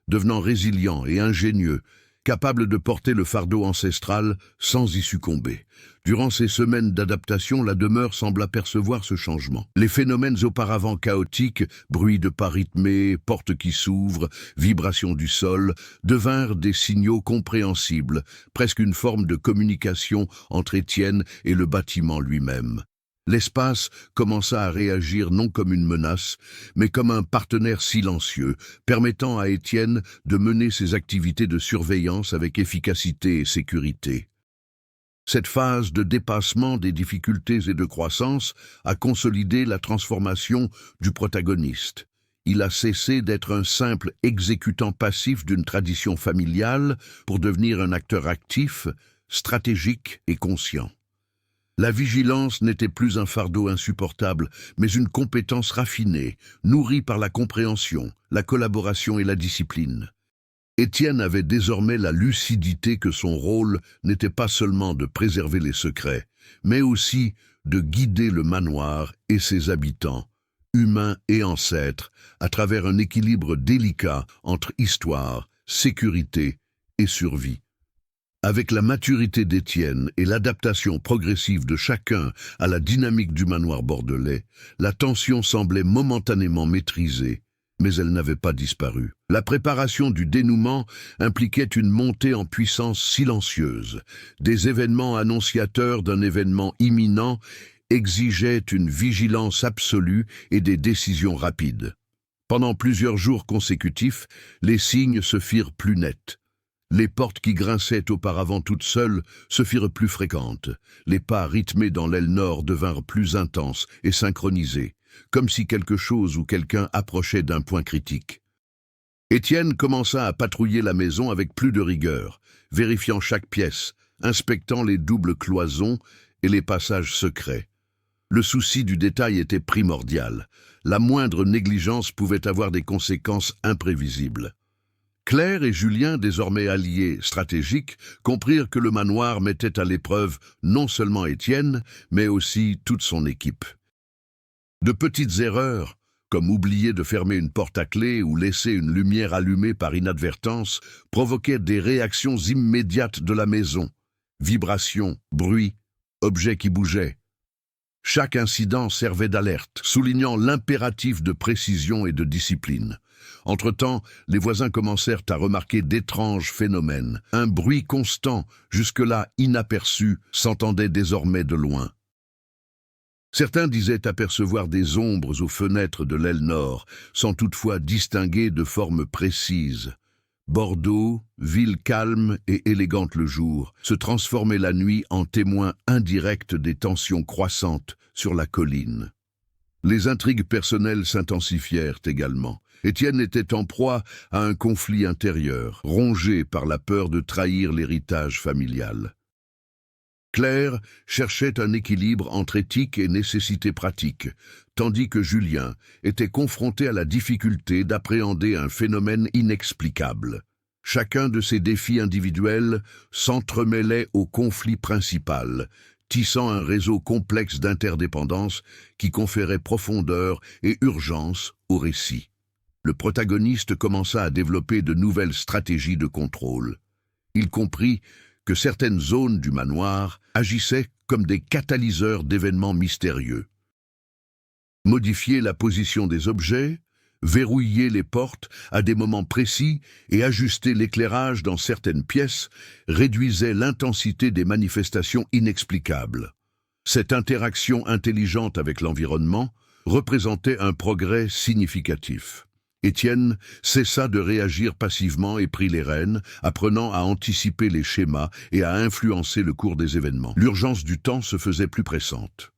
devenant résilient et ingénieux, capable de porter le fardeau ancestral sans y succomber. Durant ces semaines d'adaptation, la demeure semble apercevoir ce changement. Les phénomènes auparavant chaotiques, bruit de pas rythmés, portes qui s'ouvrent, vibrations du sol, devinrent des signaux compréhensibles, presque une forme de communication entre Étienne et le bâtiment lui-même. L'espace commença à réagir non comme une menace, mais comme un partenaire silencieux, permettant à Étienne de mener ses activités de surveillance avec efficacité et sécurité. Cette phase de dépassement des difficultés et de croissance a consolidé la transformation du protagoniste. Il a cessé d'être un simple exécutant passif d'une tradition familiale pour devenir un acteur actif, stratégique et conscient. La vigilance n'était plus un fardeau insupportable, mais une compétence raffinée, nourrie par la compréhension, la collaboration et la discipline. Étienne avait désormais la lucidité que son rôle n'était pas seulement de préserver les secrets, mais aussi de guider le manoir et ses habitants, humains et ancêtres, à travers un équilibre délicat entre histoire, sécurité et survie. Avec la maturité d'Étienne et l'adaptation progressive de chacun à la dynamique du manoir bordelais, la tension semblait momentanément maîtrisée, mais elle n'avait pas disparu. La préparation du dénouement impliquait une montée en puissance silencieuse. Des événements annonciateurs d'un événement imminent exigeaient une vigilance absolue et des décisions rapides. Pendant plusieurs jours consécutifs, les signes se firent plus nets. Les portes qui grinçaient auparavant toutes seules se firent plus fréquentes. Les pas rythmés dans l'aile nord devinrent plus intenses et synchronisés, comme si quelque chose ou quelqu'un approchait d'un point critique. Étienne commença à patrouiller la maison avec plus de rigueur, vérifiant chaque pièce, inspectant les doubles cloisons et les passages secrets. Le souci du détail était primordial. La moindre négligence pouvait avoir des conséquences imprévisibles. Claire et Julien, désormais alliés stratégiques, comprirent que le manoir mettait à l'épreuve non seulement Étienne, mais aussi toute son équipe. De petites erreurs, comme oublier de fermer une porte à clé ou laisser une lumière allumée par inadvertance, provoquaient des réactions immédiates de la maison. Vibrations, bruits, objets qui bougeaient. Chaque incident servait d'alerte, soulignant l'impératif de précision et de discipline. Entre-temps, les voisins commencèrent à remarquer d'étranges phénomènes. Un bruit constant, jusque-là inaperçu, s'entendait désormais de loin. Certains disaient apercevoir des ombres aux fenêtres de l'aile nord, sans toutefois distinguer de formes précises. Bordeaux, ville calme et élégante le jour, se transformait la nuit en témoin indirect des tensions croissantes sur la colline. Les intrigues personnelles s'intensifièrent également. Étienne était en proie à un conflit intérieur, rongé par la peur de trahir l'héritage familial. Claire cherchait un équilibre entre éthique et nécessité pratique, tandis que Julien était confronté à la difficulté d'appréhender un phénomène inexplicable. Chacun de ces défis individuels s'entremêlait au conflit principal, tissant un réseau complexe d'interdépendance qui conférait profondeur et urgence au récit. Le protagoniste commença à développer de nouvelles stratégies de contrôle. Il comprit que certaines zones du manoir agissaient comme des catalyseurs d'événements mystérieux. Modifier la position des objets, verrouiller les portes à des moments précis et ajuster l'éclairage dans certaines pièces réduisait l'intensité des manifestations inexplicables. Cette interaction intelligente avec l'environnement représentait un progrès significatif. Étienne cessa de réagir passivement et prit les rênes, apprenant à anticiper les schémas et à influencer le cours des événements. L'urgence du temps se faisait plus pressante.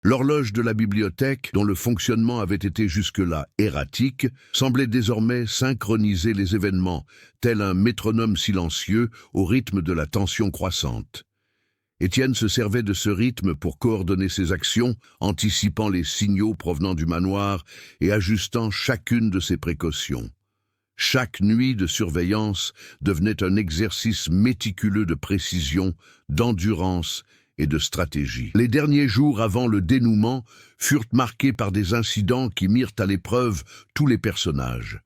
L'horloge de la bibliothèque, dont le fonctionnement avait été jusque-là erratique, semblait désormais synchroniser les événements, tel un métronome silencieux au rythme de la tension croissante. Étienne se servait de ce rythme pour coordonner ses actions, anticipant les signaux provenant du manoir et ajustant chacune de ses précautions. Chaque nuit de surveillance devenait un exercice méticuleux de précision, d'endurance et de stratégie. Les derniers jours avant le dénouement furent marqués par des incidents qui mirent à l'épreuve tous les personnages.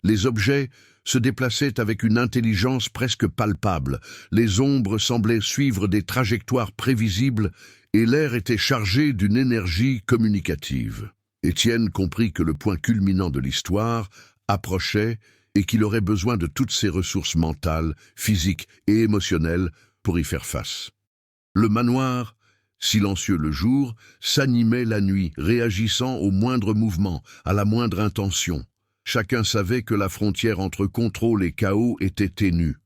Les objets se déplaçaient avec une intelligence presque palpable, les ombres semblaient suivre des trajectoires prévisibles et l'air était chargé d'une énergie communicative. Étienne comprit que le point culminant de l'histoire approchait et qu'il aurait besoin de toutes ses ressources mentales, physiques et émotionnelles pour y faire face. Le manoir, silencieux le jour, s'animait la nuit, réagissant au moindre mouvement, à la moindre intention. Chacun savait que la frontière entre contrôle et chaos était ténue.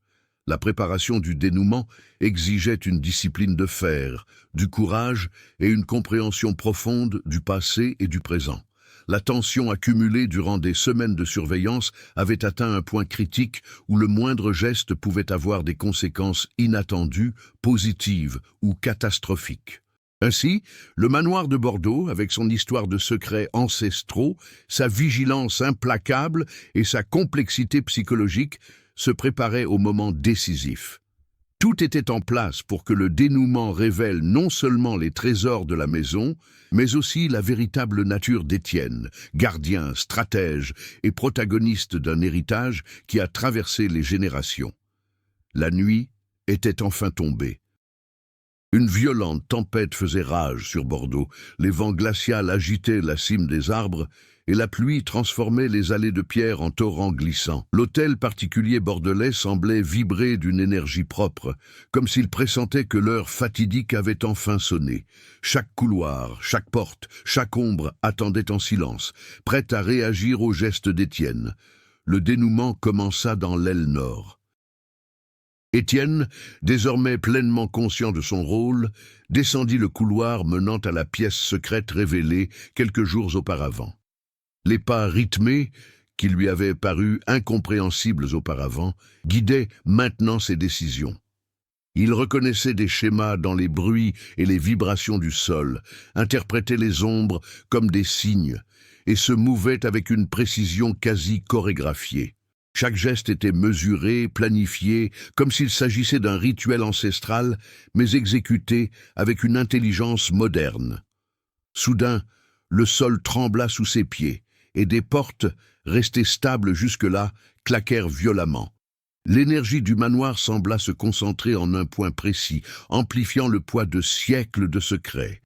La préparation du dénouement exigeait une discipline de fer, du courage et une compréhension profonde du passé et du présent. La tension accumulée durant des semaines de surveillance avait atteint un point critique où le moindre geste pouvait avoir des conséquences inattendues, positives ou catastrophiques. Ainsi, le manoir de Bordeaux, avec son histoire de secrets ancestraux, sa vigilance implacable et sa complexité psychologique, se préparait au moment décisif. Tout était en place pour que le dénouement révèle non seulement les trésors de la maison, mais aussi la véritable nature d'Étienne, gardien, stratège et protagoniste d'un héritage qui a traversé les générations. La nuit était enfin tombée. Une violente tempête faisait rage sur Bordeaux, les vents glacials agitaient la cime des arbres et la pluie transformait les allées de pierre en torrents glissants. L'hôtel particulier bordelais semblait vibrer d'une énergie propre, comme s'il pressentait que l'heure fatidique avait enfin sonné. Chaque couloir, chaque porte, chaque ombre attendait en silence, prête à réagir aux gestes d'Étienne. Le dénouement commença dans l'aile nord. Étienne, désormais pleinement conscient de son rôle, descendit le couloir menant à la pièce secrète révélée quelques jours auparavant. Les pas rythmés, qui lui avaient paru incompréhensibles auparavant, guidaient maintenant ses décisions. Il reconnaissait des schémas dans les bruits et les vibrations du sol, interprétait les ombres comme des signes, et se mouvait avec une précision quasi chorégraphiée. Chaque geste était mesuré, planifié, comme s'il s'agissait d'un rituel ancestral, mais exécuté avec une intelligence moderne. Soudain, le sol trembla sous ses pieds, et des portes, restées stables jusque-là, claquèrent violemment. L'énergie du manoir sembla se concentrer en un point précis, amplifiant le poids de siècles de secrets.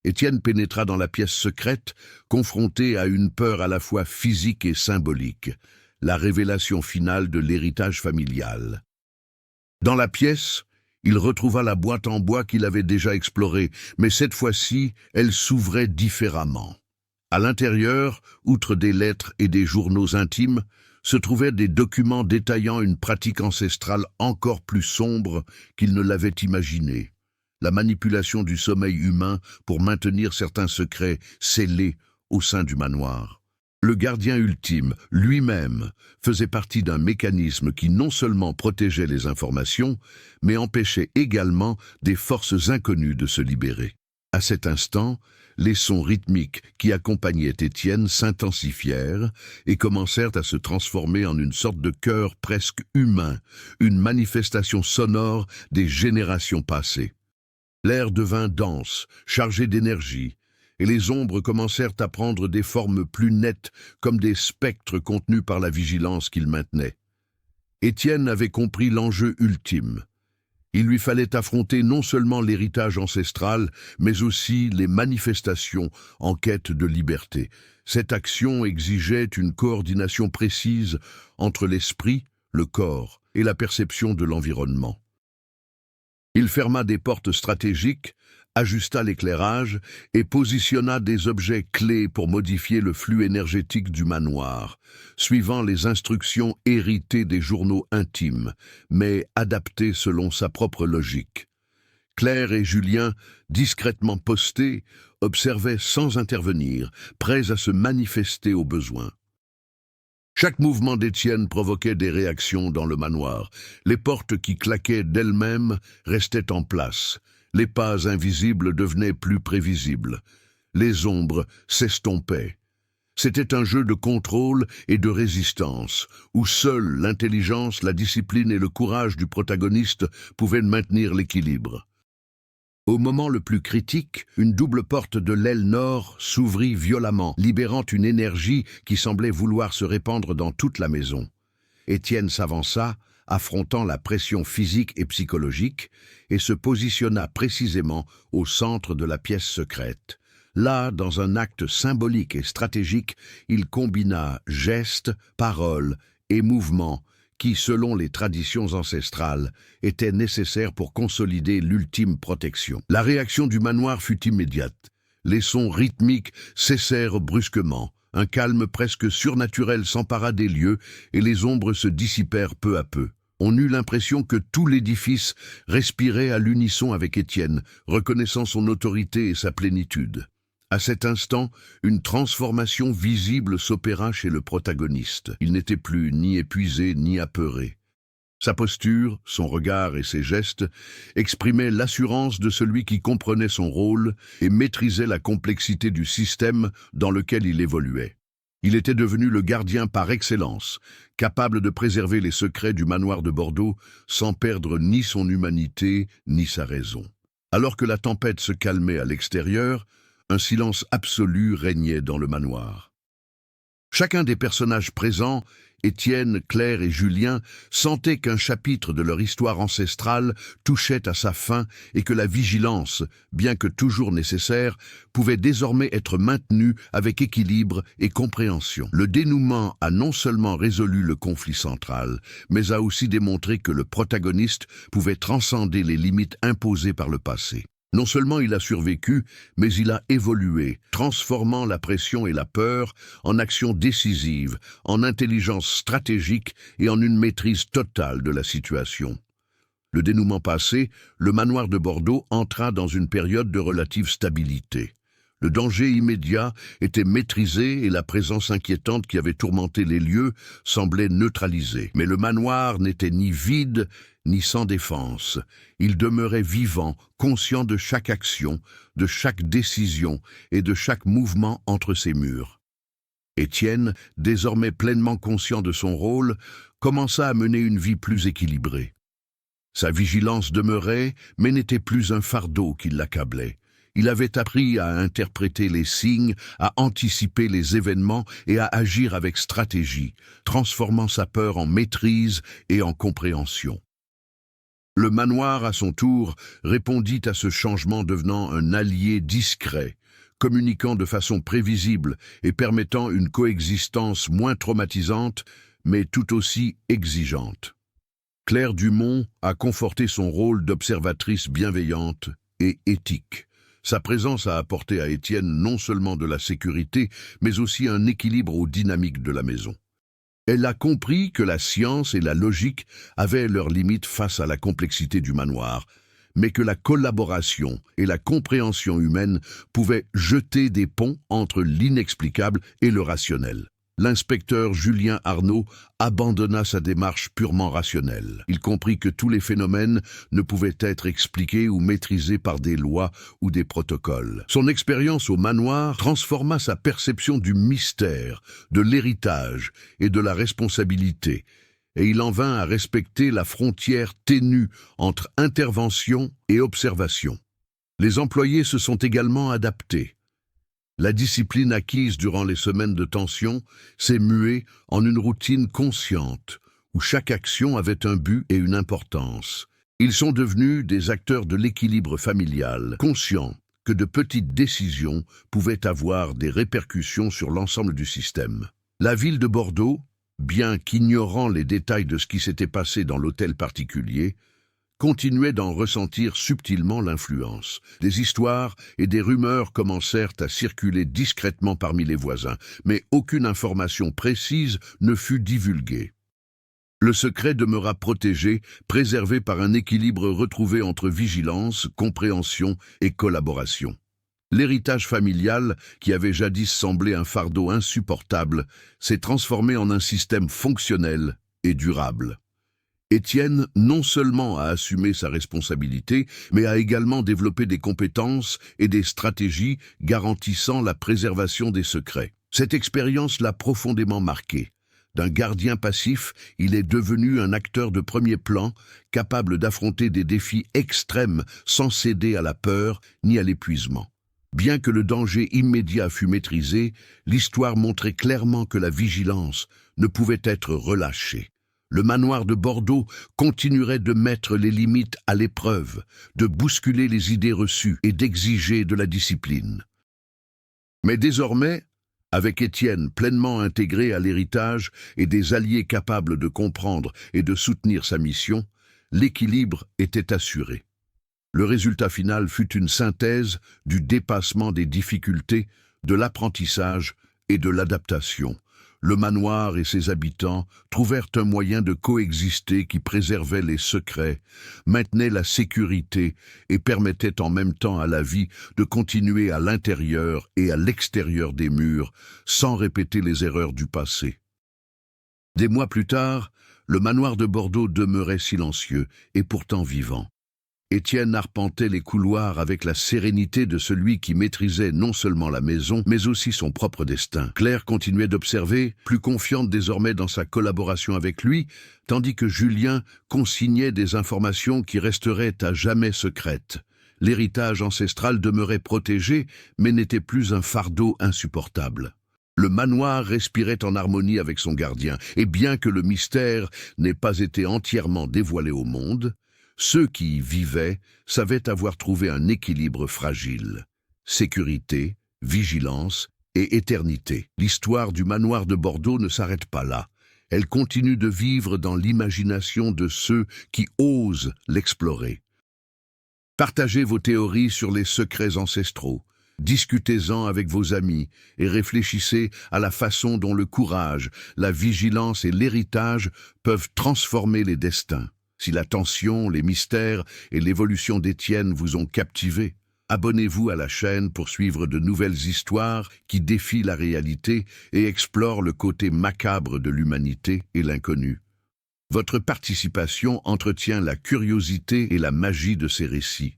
Étienne pénétra dans la pièce secrète, confronté à une peur à la fois physique et symbolique, la révélation finale de l'héritage familial. Dans la pièce, il retrouva la boîte en bois qu'il avait déjà explorée, mais cette fois-ci, elle s'ouvrait différemment. À l'intérieur, outre des lettres et des journaux intimes, se trouvaient des documents détaillant une pratique ancestrale encore plus sombre qu'il ne l'avait imaginée. La manipulation du sommeil humain pour maintenir certains secrets scellés au sein du manoir. Le gardien ultime, lui-même, faisait partie d'un mécanisme qui non seulement protégeait les informations, mais empêchait également des forces inconnues de se libérer. À cet instant, les sons rythmiques qui accompagnaient Étienne s'intensifièrent et commencèrent à se transformer en une sorte de chœur presque humain, une manifestation sonore des générations passées. L'air devint dense, chargé d'énergie, et les ombres commencèrent à prendre des formes plus nettes, comme des spectres contenus par la vigilance qu'ils maintenaient. Étienne avait compris l'enjeu ultime. Il lui fallait affronter non seulement l'héritage ancestral, mais aussi les manifestations en quête de liberté. Cette action exigeait une coordination précise entre l'esprit, le corps et la perception de l'environnement. Il ferma des portes stratégiques, ajusta l'éclairage et positionna des objets clés pour modifier le flux énergétique du manoir, suivant les instructions héritées des journaux intimes, mais adaptées selon sa propre logique. Claire et Julien, discrètement postés, observaient sans intervenir, prêts à se manifester au besoin. Chaque mouvement d'Étienne provoquait des réactions dans le manoir. Les portes qui claquaient d'elles-mêmes restaient en place. Les pas invisibles devenaient plus prévisibles. Les ombres s'estompaient. C'était un jeu de contrôle et de résistance, où seule l'intelligence, la discipline et le courage du protagoniste pouvaient maintenir l'équilibre. Au moment le plus critique, une double porte de l'aile nord s'ouvrit violemment, libérant une énergie qui semblait vouloir se répandre dans toute la maison. Étienne s'avança, affrontant la pression physique et psychologique, et se positionna précisément au centre de la pièce secrète. Là, dans un acte symbolique et stratégique, il combina gestes, paroles et mouvements qui, selon les traditions ancestrales, étaient nécessaires pour consolider l'ultime protection. La réaction du manoir fut immédiate. Les sons rythmiques cessèrent brusquement. Un calme presque surnaturel s'empara des lieux et les ombres se dissipèrent peu à peu. On eut l'impression que tout l'édifice respirait à l'unisson avec Étienne, reconnaissant son autorité et sa plénitude. À cet instant, une transformation visible s'opéra chez le protagoniste. Il n'était plus ni épuisé ni apeuré. Sa posture, son regard et ses gestes exprimaient l'assurance de celui qui comprenait son rôle et maîtrisait la complexité du système dans lequel il évoluait. Il était devenu le gardien par excellence, capable de préserver les secrets du manoir de Bordeaux sans perdre ni son humanité ni sa raison. Alors que la tempête se calmait à l'extérieur, un silence absolu régnait dans le manoir. Chacun des personnages présents, Étienne, Claire et Julien, sentait qu'un chapitre de leur histoire ancestrale touchait à sa fin et que la vigilance, bien que toujours nécessaire, pouvait désormais être maintenue avec équilibre et compréhension. Le dénouement a non seulement résolu le conflit central, mais a aussi démontré que le protagoniste pouvait transcender les limites imposées par le passé. Non seulement il a survécu, mais il a évolué, transformant la pression et la peur en actions décisives, en intelligence stratégique et en une maîtrise totale de la situation. Le dénouement passé, le manoir de Bordeaux entra dans une période de relative stabilité. Le danger immédiat était maîtrisé et la présence inquiétante qui avait tourmenté les lieux semblait neutralisée. Mais le manoir n'était ni vide ni sans défense. Il demeurait vivant, conscient de chaque action, de chaque décision et de chaque mouvement entre ses murs. Étienne, désormais pleinement conscient de son rôle, commença à mener une vie plus équilibrée. Sa vigilance demeurait, mais n'était plus un fardeau qui l'accablait. Il avait appris à interpréter les signes, à anticiper les événements et à agir avec stratégie, transformant sa peur en maîtrise et en compréhension. Le manoir, à son tour, répondit à ce changement devenant un allié discret, communiquant de façon prévisible et permettant une coexistence moins traumatisante, mais tout aussi exigeante. Claire Dumont a conforté son rôle d'observatrice bienveillante et éthique. Sa présence a apporté à Étienne non seulement de la sécurité, mais aussi un équilibre aux dynamiques de la maison. Elle a compris que la science et la logique avaient leurs limites face à la complexité du manoir, mais que la collaboration et la compréhension humaine pouvaient jeter des ponts entre l'inexplicable et le rationnel. L'inspecteur Julien Arnaud abandonna sa démarche purement rationnelle. Il comprit que tous les phénomènes ne pouvaient être expliqués ou maîtrisés par des lois ou des protocoles. Son expérience au manoir transforma sa perception du mystère, de l'héritage et de la responsabilité, et il en vint à respecter la frontière ténue entre intervention et observation. Les employés se sont également adaptés. La discipline acquise durant les semaines de tension s'est muée en une routine consciente, où chaque action avait un but et une importance. Ils sont devenus des acteurs de l'équilibre familial, conscients que de petites décisions pouvaient avoir des répercussions sur l'ensemble du système. La ville de Bordeaux, bien qu'ignorant les détails de ce qui s'était passé dans l'hôtel particulier, continuait d'en ressentir subtilement l'influence. Des histoires et des rumeurs commencèrent à circuler discrètement parmi les voisins, mais aucune information précise ne fut divulguée. Le secret demeura protégé, préservé par un équilibre retrouvé entre vigilance, compréhension et collaboration. L'héritage familial, qui avait jadis semblé un fardeau insupportable, s'est transformé en un système fonctionnel et durable. Étienne non seulement a assumé sa responsabilité, mais a également développé des compétences et des stratégies garantissant la préservation des secrets. Cette expérience l'a profondément marqué. D'un gardien passif, il est devenu un acteur de premier plan, capable d'affronter des défis extrêmes sans céder à la peur ni à l'épuisement. Bien que le danger immédiat fût maîtrisé, l'histoire montrait clairement que la vigilance ne pouvait être relâchée. Le manoir de Bordeaux continuerait de mettre les limites à l'épreuve, de bousculer les idées reçues et d'exiger de la discipline. Mais désormais, avec Étienne pleinement intégré à l'héritage et des alliés capables de comprendre et de soutenir sa mission, l'équilibre était assuré. Le résultat final fut une synthèse du dépassement des difficultés, de l'apprentissage et de l'adaptation. Le manoir et ses habitants trouvèrent un moyen de coexister qui préservait les secrets, maintenait la sécurité et permettait en même temps à la vie de continuer à l'intérieur et à l'extérieur des murs, sans répéter les erreurs du passé. Des mois plus tard, le manoir de Bordeaux demeurait silencieux et pourtant vivant. Étienne arpentait les couloirs avec la sérénité de celui qui maîtrisait non seulement la maison, mais aussi son propre destin. Claire continuait d'observer, plus confiante désormais dans sa collaboration avec lui, tandis que Julien consignait des informations qui resteraient à jamais secrètes. L'héritage ancestral demeurait protégé, mais n'était plus un fardeau insupportable. Le manoir respirait en harmonie avec son gardien, et bien que le mystère n'ait pas été entièrement dévoilé au monde, ceux qui y vivaient savaient avoir trouvé un équilibre fragile. Sécurité, vigilance et éternité. L'histoire du manoir de Bordeaux ne s'arrête pas là. Elle continue de vivre dans l'imagination de ceux qui osent l'explorer. Partagez vos théories sur les secrets ancestraux. Discutez-en avec vos amis et réfléchissez à la façon dont le courage, la vigilance et l'héritage peuvent transformer les destins. Si la tension, les mystères et l'évolution d'Étienne vous ont captivé, abonnez-vous à la chaîne pour suivre de nouvelles histoires qui défient la réalité et explorent le côté macabre de l'humanité et l'inconnu. Votre participation entretient la curiosité et la magie de ces récits.